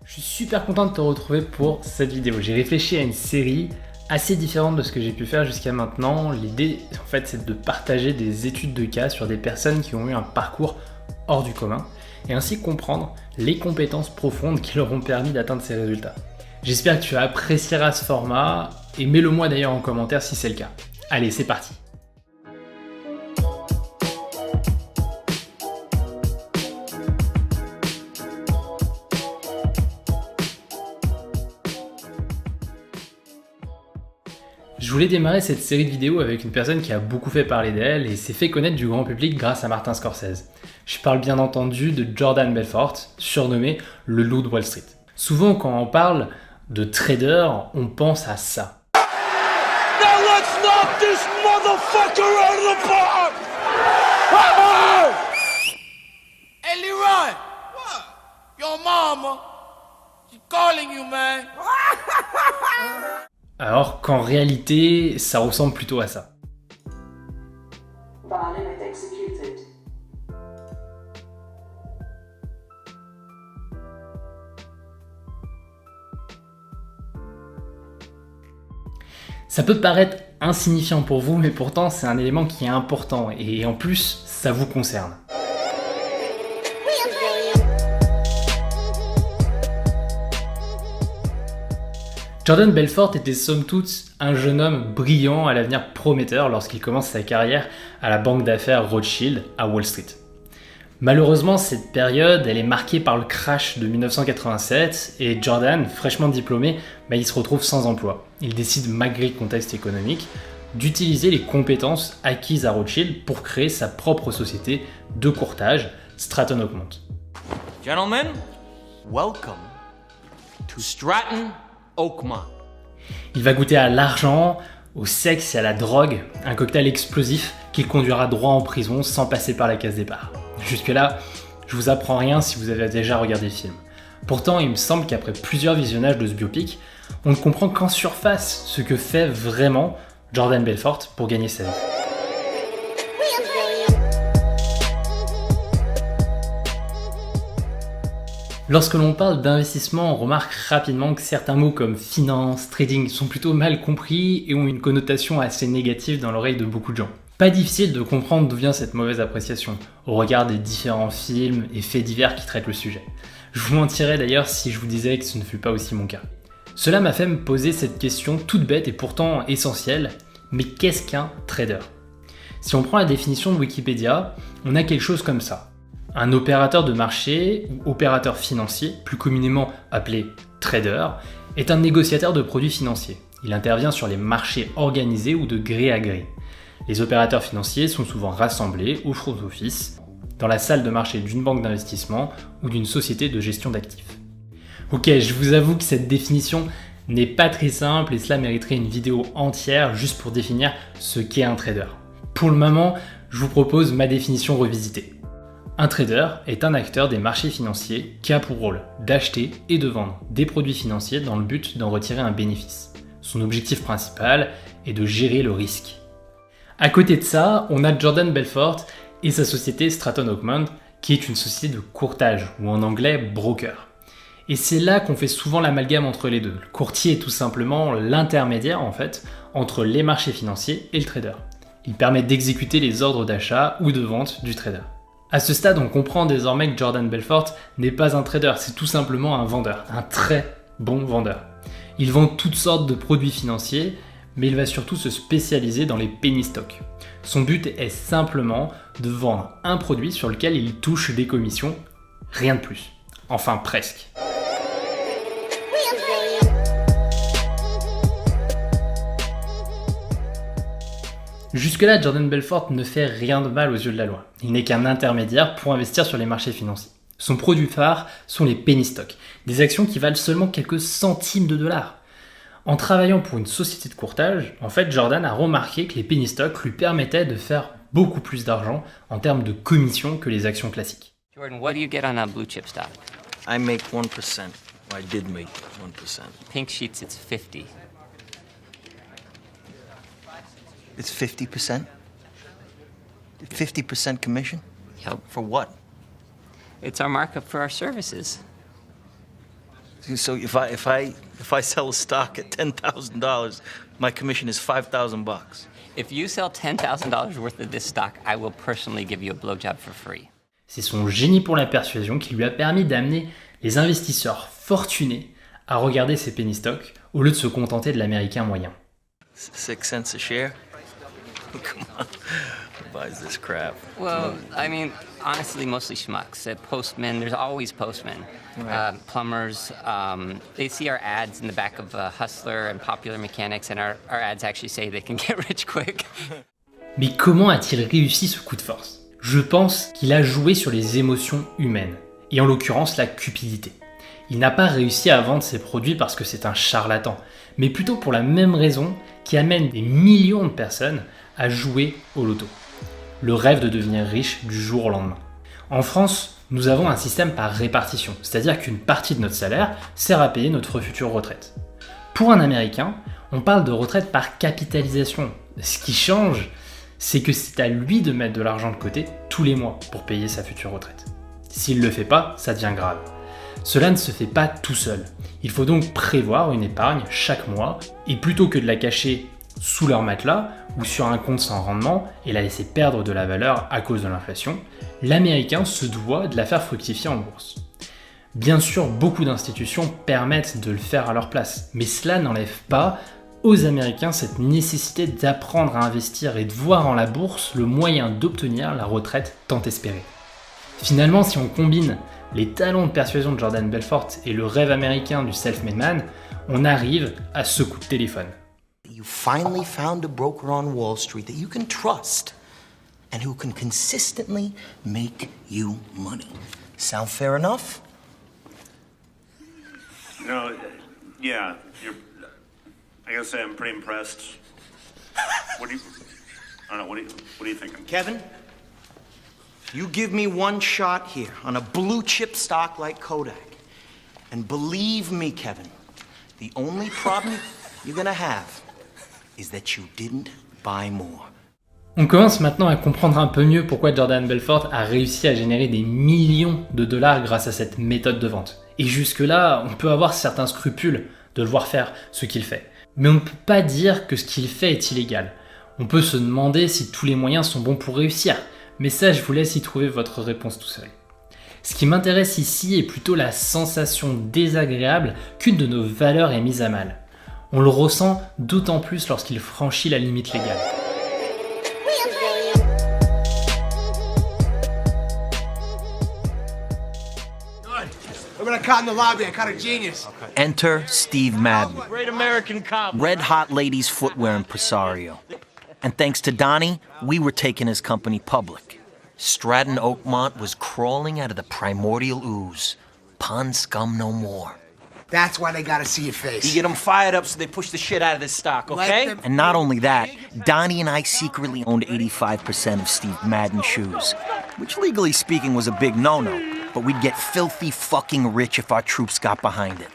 Je suis super content de te retrouver pour cette vidéo. J'ai réfléchi à une série assez différente de ce que j'ai pu faire jusqu'à maintenant. L'idée, en fait, c'est de partager des études de cas sur des personnes qui ont eu un parcours hors du commun et ainsi comprendre les compétences profondes qui leur ont permis d'atteindre ces résultats. J'espère que tu apprécieras ce format et mets-le moi d'ailleurs en commentaire si c'est le cas. Allez, c'est parti! Je voulais démarrer cette série de vidéos avec une personne qui a beaucoup fait parler d'elle et s'est fait connaître du grand public grâce à Martin Scorsese. Je parle bien entendu de Jordan Belfort, surnommé le loup de Wall Street. Souvent quand on parle de trader, on pense à ça. Now let's knock this motherfucker out of the park! Hey Leroy! What? Your mama, she's calling you, man. Alors qu'en réalité, ça ressemble plutôt à ça. Ça peut paraître insignifiant pour vous, mais pourtant c'est un élément qui est important et en plus, ça vous concerne. Jordan Belfort était somme toute un jeune homme brillant à l'avenir prometteur lorsqu'il commence sa carrière à la banque d'affaires Rothschild à Wall Street. Malheureusement, cette période elle est marquée par le crash de 1987 et Jordan, fraîchement diplômé, il se retrouve sans emploi. Il décide, malgré le contexte économique, d'utiliser les compétences acquises à Rothschild pour créer sa propre société de courtage, Stratton Oakmont. Gentlemen, welcome to Stratton Oakmont. Il va goûter à l'argent, au sexe et à la drogue, un cocktail explosif qui le conduira droit en prison sans passer par la case départ. Jusque-là, je vous apprends rien si vous avez déjà regardé le film. Pourtant, il me semble qu'après plusieurs visionnages de ce biopic, on ne comprend qu'en surface ce que fait vraiment Jordan Belfort pour gagner sa vie. Lorsque l'on parle d'investissement, on remarque rapidement que certains mots comme finance, trading sont plutôt mal compris et ont une connotation assez négative dans l'oreille de beaucoup de gens. Pas difficile de comprendre d'où vient cette mauvaise appréciation, au regard des différents films et faits divers qui traitent le sujet. Je vous mentirais d'ailleurs si je vous disais que ce ne fut pas aussi mon cas. Cela m'a fait me poser cette question toute bête et pourtant essentielle, mais qu'est-ce qu'un trader ? Si on prend la définition de Wikipédia, on a quelque chose comme ça. Un opérateur de marché ou opérateur financier, plus communément appelé trader, est un négociateur de produits financiers. Il intervient sur les marchés organisés ou de gré à gré. Les opérateurs financiers sont souvent rassemblés au front office, dans la salle de marché d'une banque d'investissement ou d'une société de gestion d'actifs. Ok, je vous avoue que cette définition n'est pas très simple et cela mériterait une vidéo entière juste pour définir ce qu'est un trader. Pour le moment, je vous propose ma définition revisitée. Un trader est un acteur des marchés financiers qui a pour rôle d'acheter et de vendre des produits financiers dans le but d'en retirer un bénéfice. Son objectif principal est de gérer le risque. À côté de ça, on a Jordan Belfort et sa société Stratton Oakmont, qui est une société de courtage, ou en anglais broker. Et c'est là qu'on fait souvent l'amalgame entre les deux. Le courtier est tout simplement l'intermédiaire en fait entre les marchés financiers et le trader. Il permet d'exécuter les ordres d'achat ou de vente du trader. À ce stade, on comprend désormais que Jordan Belfort n'est pas un trader, c'est tout simplement un vendeur, un très bon vendeur. Il vend toutes sortes de produits financiers, mais il va surtout se spécialiser dans les penny stocks. Son but est simplement de vendre un produit sur lequel il touche des commissions, rien de plus. Enfin presque. Jusque-là, Jordan Belfort ne fait rien de mal aux yeux de la loi. Il n'est qu'un intermédiaire pour investir sur les marchés financiers. Son produit phare sont les penny stocks, des actions qui valent seulement quelques centimes de dollars. En travaillant pour une société de courtage, en fait, Jordan a remarqué que les penny stocks lui permettaient de faire beaucoup plus d'argent en termes de commissions que les actions classiques. Jordan, what do you get on a blue chip stock? I make 1%. I did make 1%. Pink sheets, it's 50. It's 50%? 50% commission? Yep. For what? It's our markup for our services. So if I sell a stock at $10,000, my commission is $5,000. If you sell $10,000 worth of this stock, I will personally give you a blowjob for free. C'est son génie pour la persuasion qui lui a permis d'amener les investisseurs fortunés à regarder ses penny stocks au lieu de se contenter de l'américain moyen. 6 cents a share? Come on. Who buys this crap? Well, I mean, honestly, mostly schmucks. Postmen, there's always postmen. Right. Plumbers, they see our ads in the back of Hustler and Popular Mechanics, and our ads actually say they can get rich quick. Mais comment a-t-il réussi ce coup de force ? Je pense qu'il a joué sur les émotions humaines, et en l'occurrence la cupidité. Il n'a pas réussi à vendre ses produits parce que c'est un charlatan, mais plutôt pour la même raison qui amène des millions de personnes à jouer au loto. Le rêve de devenir riche du jour au lendemain. En France, nous avons un système par répartition, c'est-à-dire qu'une partie de notre salaire sert à payer notre future retraite. Pour un Américain, on parle de retraite par capitalisation. Ce qui change, c'est que c'est à lui de mettre de l'argent de côté tous les mois pour payer sa future retraite. S'il ne le fait pas, ça devient grave. Cela ne se fait pas tout seul. Il faut donc prévoir une épargne chaque mois et plutôt que de la cacher sous leur matelas ou sur un compte sans rendement et la laisser perdre de la valeur à cause de l'inflation, l'Américain se doit de la faire fructifier en bourse. Bien sûr, beaucoup d'institutions permettent de le faire à leur place, mais cela n'enlève pas aux Américains cette nécessité d'apprendre à investir et de voir en la bourse le moyen d'obtenir la retraite tant espérée. Finalement, si on combine les talents de persuasion de Jordan Belfort et le rêve américain du self-made man, on arrive à ce coup de téléphone. You finally found a broker on Wall Street that you can trust and who can consistently make you money. Sound fair enough? No, yeah, I gotta say I'm pretty impressed. I don't know, what are you thinking? Kevin, you give me one shot here on a blue chip stock like Kodak. And believe me, Kevin, the only problem you're gonna have is that you didn't buy more. On commence maintenant à comprendre un peu mieux pourquoi Jordan Belfort a réussi à générer des millions de dollars grâce à cette méthode de vente. Et jusque-là, on peut avoir certains scrupules de le voir faire ce qu'il fait. Mais on ne peut pas dire que ce qu'il fait est illégal. On peut se demander si tous les moyens sont bons pour réussir. Mais ça, je vous laisse y trouver votre réponse tout seul. Ce qui m'intéresse ici est plutôt la sensation désagréable qu'une de nos valeurs est mise à mal. On le ressent d'autant plus lorsqu'il franchit la limite légale. Enter Steve Madden, Great American cop. Red Hot Ladies footwear impresario. And thanks to Donnie, we were taking his company public. Stratton Oakmont was crawling out of the primordial ooze. Pond scum no more. That's why they gotta see your face. You get them fired up so they push the shit out of this stock, okay? Let them- And not only that, Donnie and I secretly owned 85% of Steve Madden shoes, which legally speaking was a big no-no, but we'd get filthy fucking rich if our troops got behind it.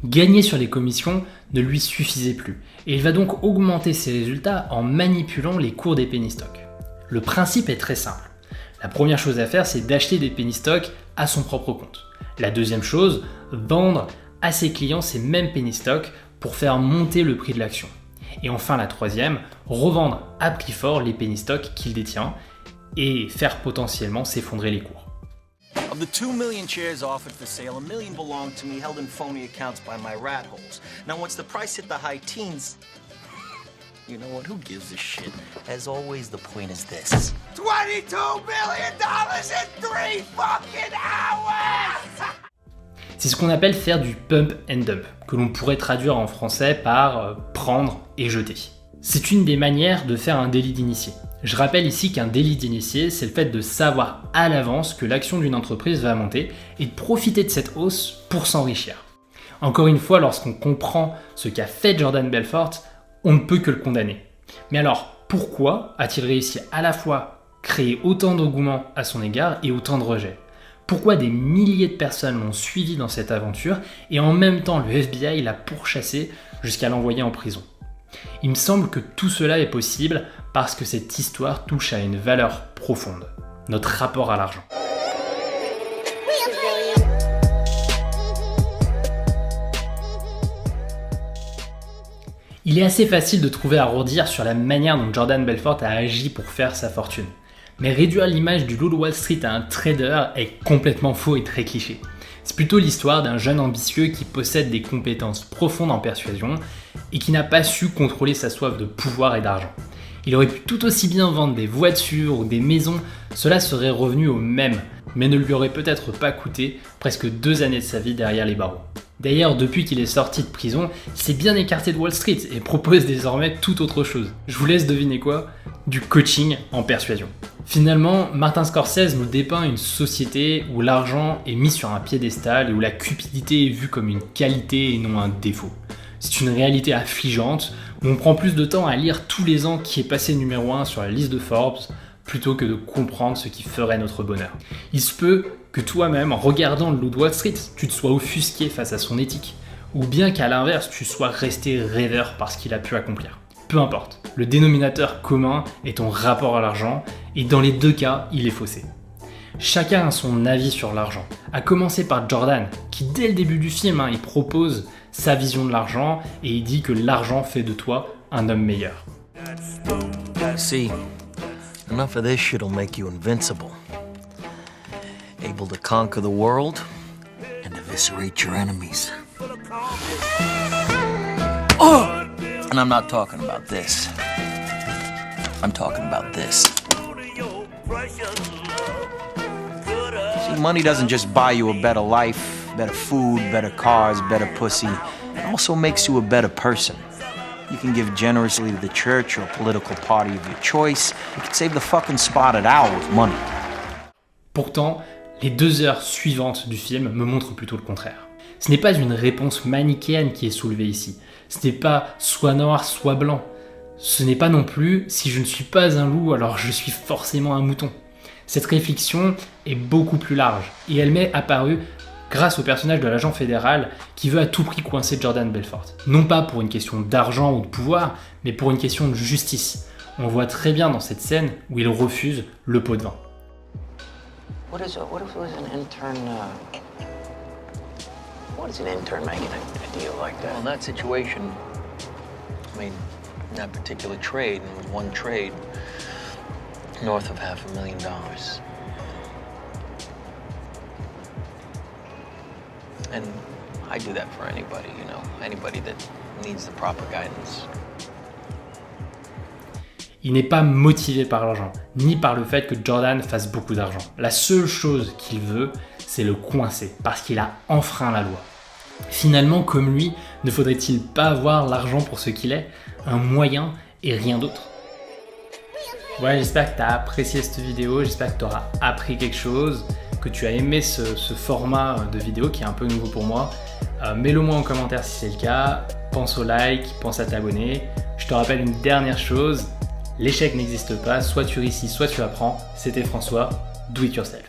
Gagner sur les commissions ne lui suffisait plus, et il va donc augmenter ses résultats en manipulant les cours des penny stocks. Le principe est très simple. La première chose à faire, c'est d'acheter des penny stocks à son propre compte. La deuxième chose, vendre à ses clients ces mêmes penny stocks pour faire monter le prix de l'action. Et enfin la troisième, revendre à prix fort les penny stocks qu'il détient et faire potentiellement s'effondrer les cours. Of the 2 million shares offered for sale, 1 million belonged to me, held in phony accounts by my rat holes. Now, once the price hit the high teens, you know what? Who gives a shit? As always, the point is this. $22 million in 3 fucking hours! C'est ce qu'on appelle faire du pump and dump, que l'on pourrait traduire en français par prendre et jeter. C'est une des manières de faire un délit d'initié. Je rappelle ici qu'un délit d'initié, c'est le fait de savoir à l'avance que l'action d'une entreprise va monter et de profiter de cette hausse pour s'enrichir. Encore une fois, lorsqu'on comprend ce qu'a fait Jordan Belfort, on ne peut que le condamner. Mais alors, pourquoi a-t-il réussi à la fois créer autant d'engouement à son égard et autant de rejet ? Pourquoi des milliers de personnes l'ont suivi dans cette aventure et en même temps le FBI l'a pourchassé jusqu'à l'envoyer en prison ? Il me semble que tout cela est possible parce que cette histoire touche à une valeur profonde, notre rapport à l'argent. Il est assez facile de trouver à redire sur la manière dont Jordan Belfort a agi pour faire sa fortune. Mais réduire l'image du loup de Wall Street à un trader est complètement faux et très cliché. C'est plutôt l'histoire d'un jeune ambitieux qui possède des compétences profondes en persuasion et qui n'a pas su contrôler sa soif de pouvoir et d'argent. Il aurait pu tout aussi bien vendre des voitures ou des maisons, cela serait revenu au même, mais ne lui aurait peut-être pas coûté presque 2 années de sa vie derrière les barreaux. D'ailleurs, depuis qu'il est sorti de prison, il s'est bien écarté de Wall Street et propose désormais tout autre chose. Je vous laisse deviner quoi ? Du coaching en persuasion. Finalement, Martin Scorsese nous dépeint une société où l'argent est mis sur un piédestal et où la cupidité est vue comme une qualité et non un défaut. C'est une réalité affligeante où on prend plus de temps à lire tous les ans qui est passé numéro 1 sur la liste de Forbes plutôt que de comprendre ce qui ferait notre bonheur. Il se peut que toi-même, en regardant le loup de Wall Street, tu te sois offusqué face à son éthique, ou bien qu'à l'inverse, tu sois resté rêveur par ce qu'il a pu accomplir. Peu importe, le dénominateur commun est ton rapport à l'argent, et dans les deux cas, il est faussé. Chacun a son avis sur l'argent, à commencer par Jordan, qui dès le début du film, il propose sa vision de l'argent, et il dit que l'argent fait de toi un homme meilleur. See, enough of this shit'll make you invincible. Able to conquer the world and eviscerate your enemies. Oh! And I'm not talking about this. I'm talking about this. See, money doesn't just buy you a better life, better food, better cars, better pussy. It also makes you a better person. You can give generously to the church or a political party of your choice. You can save the fucking spotted owl with money. Pourtant, les 2 heures suivantes du film me montrent plutôt le contraire. Ce n'est pas une réponse manichéenne qui est soulevée ici. Ce n'est pas soit noir, soit blanc. Ce n'est pas non plus « si je ne suis pas un loup, alors je suis forcément un mouton ». Cette réflexion est beaucoup plus large et elle m'est apparue grâce au personnage de l'agent fédéral qui veut à tout prix coincer Jordan Belfort. Non pas pour une question d'argent ou de pouvoir, mais pour une question de justice. On voit très bien dans cette scène où il refuse le pot de vin. What if it was an intern, what does an intern make in a deal like that? Well, in that situation, I mean, in that particular trade, and with one trade, north of $500,000. And I do that for anybody, you know, anybody that needs the proper guidance. Il n'est pas motivé par l'argent, ni par le fait que Jordan fasse beaucoup d'argent. La seule chose qu'il veut, c'est le coincer, parce qu'il a enfreint la loi. Finalement, comme lui, ne faudrait-il pas voir l'argent pour ce qu'il est, un moyen et rien d'autre? Voilà, j'espère que tu as apprécié cette vidéo, j'espère que tu auras appris quelque chose, que tu as aimé ce format de vidéo qui est un peu nouveau pour moi. Mets-le moi en commentaire si c'est le cas, pense au like, pense à t'abonner. Je te rappelle une dernière chose, l'échec n'existe pas, soit tu réussis, soit tu apprends. C'était François, do it yourself.